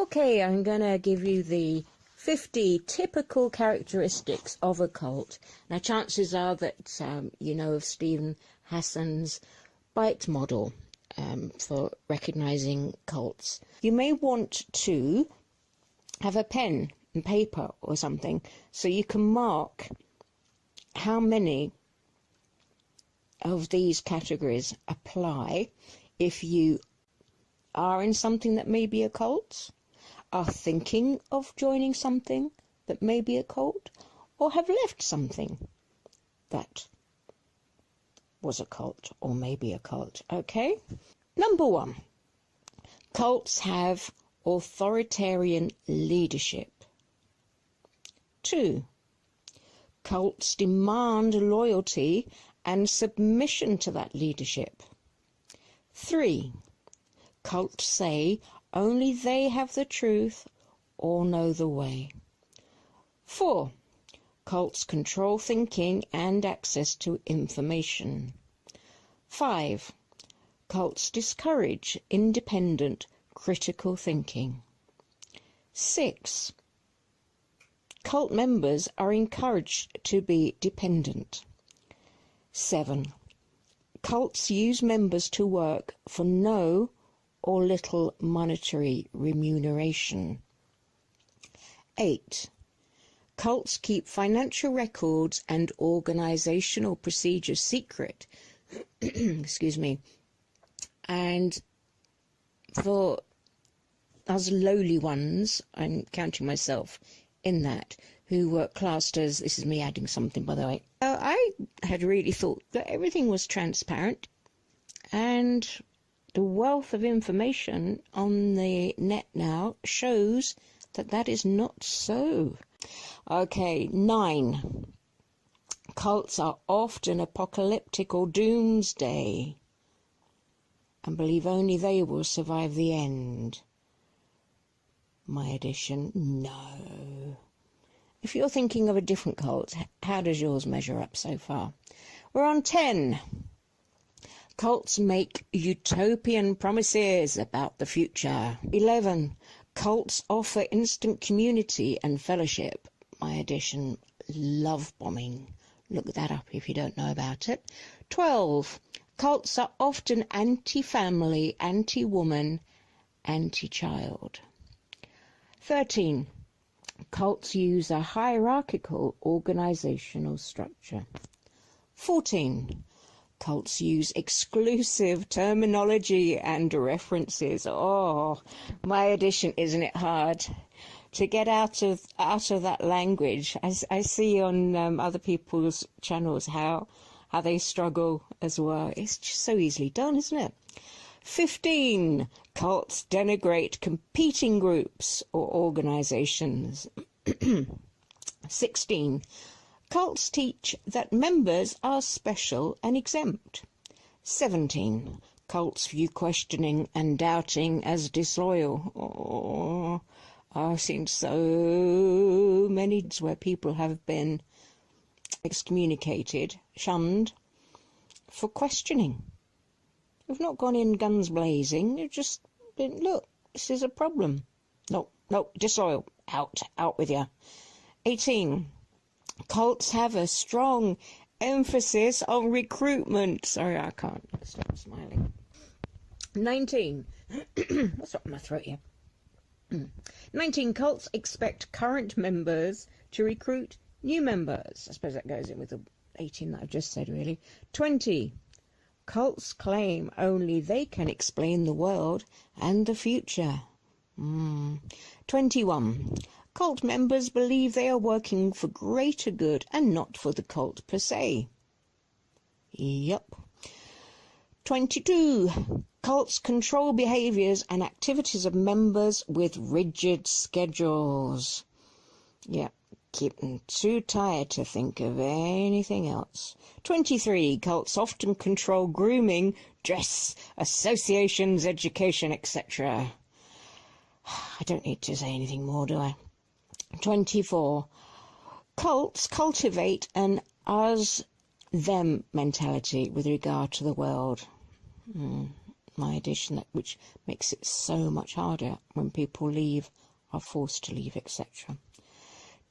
Okay, I'm going to give you the 50 typical characteristics of a cult. Now, chances are that you know of Stephen Hassan's BITE model for recognising cults. You may want to have a pen and paper or something so you can mark how many of these categories apply if you are in something that may be a cult, are thinking of joining something that may be a cult, or have left something that was a cult or may be a cult. Okay? Number 1, cults have authoritarian leadership. 2, cults demand loyalty and submission to that leadership. 3, cults say only they have the truth or know the way. 4, cults control thinking and access to information. 5, cults discourage independent, critical thinking. 6, cult members are encouraged to be dependent. 7, cults use members to work for no or little monetary remuneration. 8, cults keep financial records and organisational procedures secret. Excuse me. And for us lowly ones, I'm counting myself in that, who were classed as, this is me adding something by the way, I had really thought that everything was transparent, and the wealth of information on the net now shows that that is not so. Okay, 9, cults are often apocalyptic or doomsday and believe only they will survive the end. My addition, no. If you're thinking of a different cult, how does yours measure up so far? We're on 10. Cults make utopian promises about the future. 11. Cults offer instant community and fellowship. My addition, love bombing. Look that up if you don't know about it. 12. Cults are often anti-family, anti-woman, anti-child. 13. Cults use a hierarchical organisational structure. 14. Cults use exclusive terminology and references. Oh, my addition, isn't it hard to get out of that language? I see on other people's channels how they struggle as well. It's just so easily done, isn't it? 15. Cults denigrate competing groups or organisations. 16. Cults teach that members are special and exempt. 17. Cults view questioning and doubting as disloyal. Oh, I've seen so many where people have been excommunicated, shunned, for questioning. They've not gone in guns blazing, they've just been, look, this is a problem. No, disloyal, out with you. 18. Cults have a strong emphasis on recruitment. Sorry, I can't stop smiling. 19. What's up in my throat here? 19. Cults expect current members to recruit new members. I suppose that goes in with the 18 that I've just said, really. 20. Cults claim only they can explain the world and the future. 21. Cult members believe they are working for greater good and not for the cult per se. Yup. 22. Cults control behaviours and activities of members with rigid schedules. Yep. Keep them too tired to think of anything else. 23. Cults often control grooming, dress, associations, education, etc. I don't need to say anything more, do I? 24. Cults cultivate an us-them mentality with regard to the world. my addition, which makes it so much harder when people leave, are forced to leave, etc.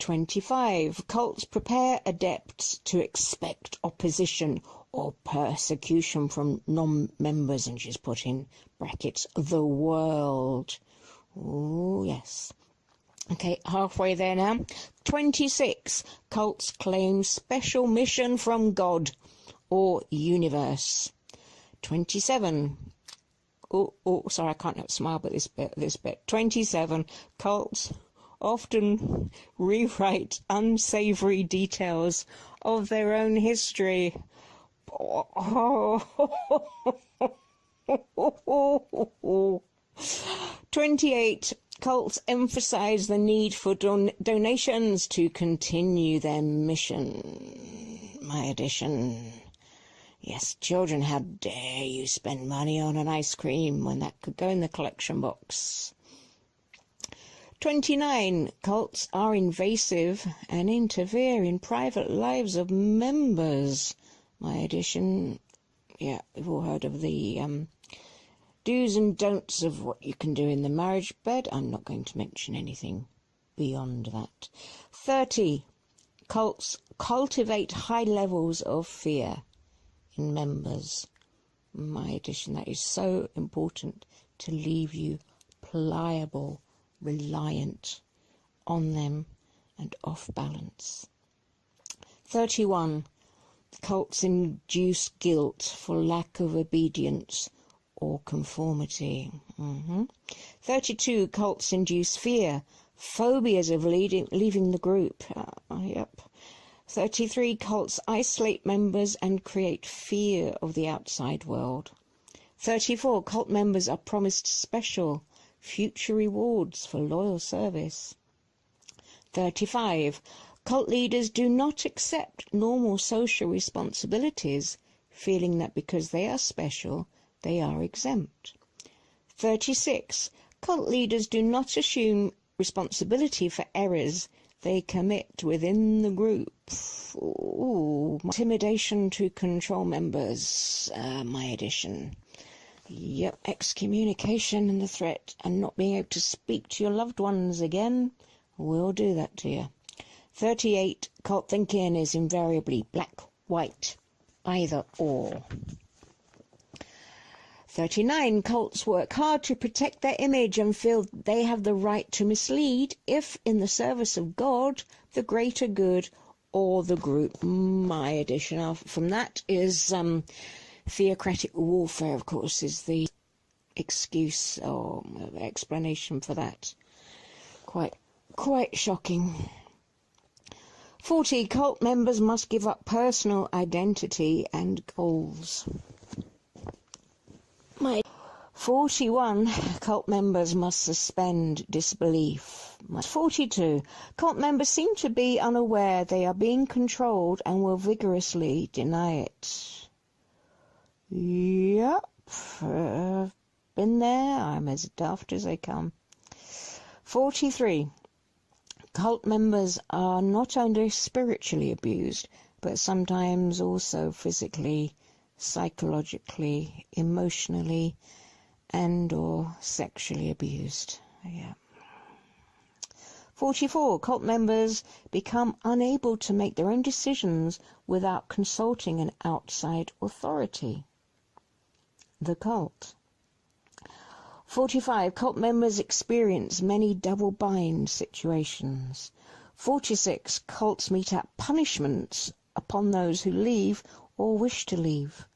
25. Cults prepare adepts to expect opposition or persecution from non-members, and she's put in brackets, the world. Oh, yes. Okay, halfway there now. 26. Cults claim special mission from God or universe. 27. Sorry, I can't smile but this bit. 27. Cults often rewrite unsavory details of their own history. 28. Cults emphasize the need for donations to continue their mission. My addition. Yes, children, how dare you spend money on an ice cream when that could go in the collection box. 29. Cults are invasive and interfere in private lives of members. My addition. Yeah, we've all heard of the do's and don'ts of what you can do in the marriage bed. I'm not going to mention anything beyond that. 30. Cults cultivate high levels of fear in members. My addition, that is so important to leave you pliable, reliant on them and off balance. 31. Cults induce guilt for lack of obedience or conformity. 32. Cults induce fear, phobias of leaving the group. Yep. 33. Cults isolate members and create fear of the outside world. 34. Cult members are promised special future rewards for loyal service. 35. Cult leaders do not accept normal social responsibilities, feeling that because they are special, they are exempt. 36. Cult leaders do not assume responsibility for errors they commit within the group. Ooh, intimidation to control members. My addition. Yep, excommunication and the threat and not being able to speak to your loved ones again will do that to you. 38. Cult thinking is invariably black, white, either or. 39. Cults work hard to protect their image and feel they have the right to mislead if in the service of God, the greater good, or the group. My addition from that is theocratic warfare, of course, is the excuse or explanation for that. Quite shocking. 40. Cult members must give up personal identity and goals. 41. Cult members must suspend disbelief. 42. Cult members seem to be unaware they are being controlled and will vigorously deny it. Yep. Been there. I'm as daft as they come. 43. Cult members are not only spiritually abused, but sometimes also physically, psychologically, emotionally, and or sexually abused. Yeah. 44. Cult members become unable to make their own decisions without consulting an outside authority. The cult. 45. Cult members experience many double-bind situations. 46. Cults mete out punishments upon those who leave or wish to leave.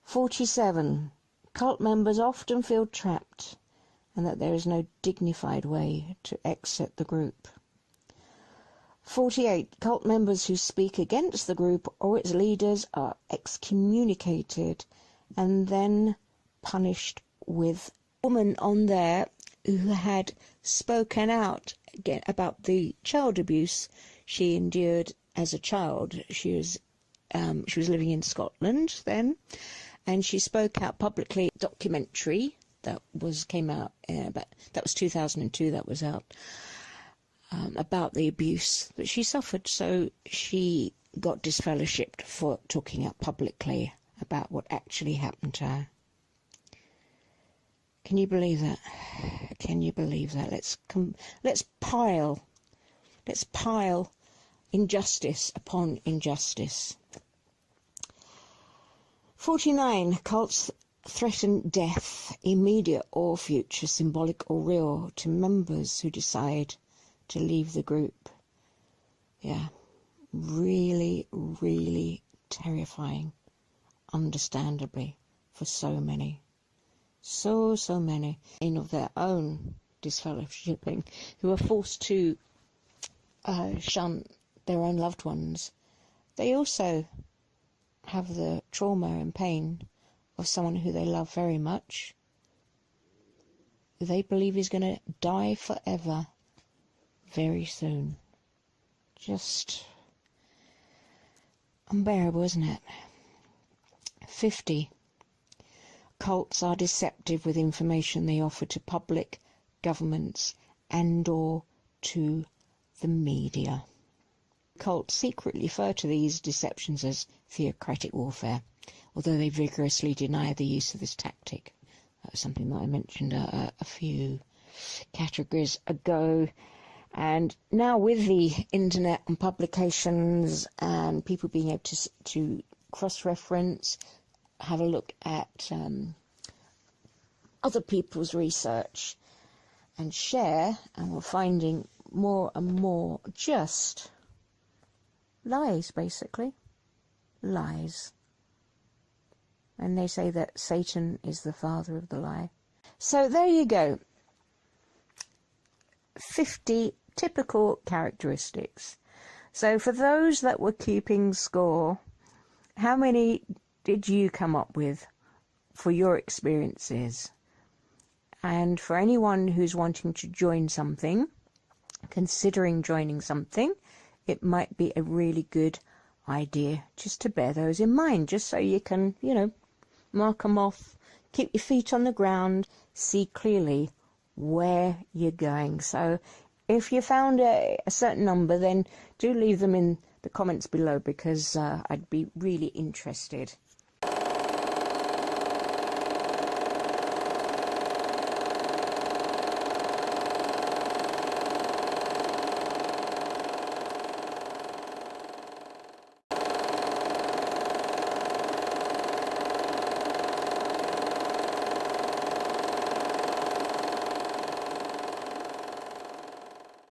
47. Cult members often feel trapped and that there is no dignified way to exit the group. 48. Cult members who speak against the group or its leaders are excommunicated and then punished with a woman on there who had spoken out again about the child abuse she endured as a child. She was living in Scotland then, and she spoke out publicly. Documentary that came out, that was 2002. That was out about the abuse that she suffered. So she got disfellowshipped for talking out publicly about what actually happened to her. Can you believe that? Can you believe that? Let's pile injustice upon injustice. 49. Cults threaten death, immediate or future, symbolic or real, to members who decide to leave the group. Yeah, really, really terrifying, understandably, for so many. So many of their own disfellowshipping, who are forced to shun their own loved ones. They also have the trauma and pain of someone who they love very much, who they believe is going to die forever very soon. Just unbearable, isn't it? 50. Cults are deceptive with information they offer to public, governments, and or to the media. Cults secretly refer to these deceptions as theocratic warfare, although they vigorously deny the use of this tactic. That was something that I mentioned a few categories ago. And now with the internet and publications and people being able to cross-reference, have a look at other people's research and share, and we're finding more and more just lies, basically. Lies. And they say that Satan is the father of the lie. So there you go. 50 typical characteristics. So for those that were keeping score, how many did you come up with for your experiences? And for anyone who's wanting to join something, considering joining something, it might be a really good idea just to bear those in mind, just so you can, mark them off, keep your feet on the ground, see clearly where you're going. So if you found a certain number, then do leave them in the comments below, because I'd be really interested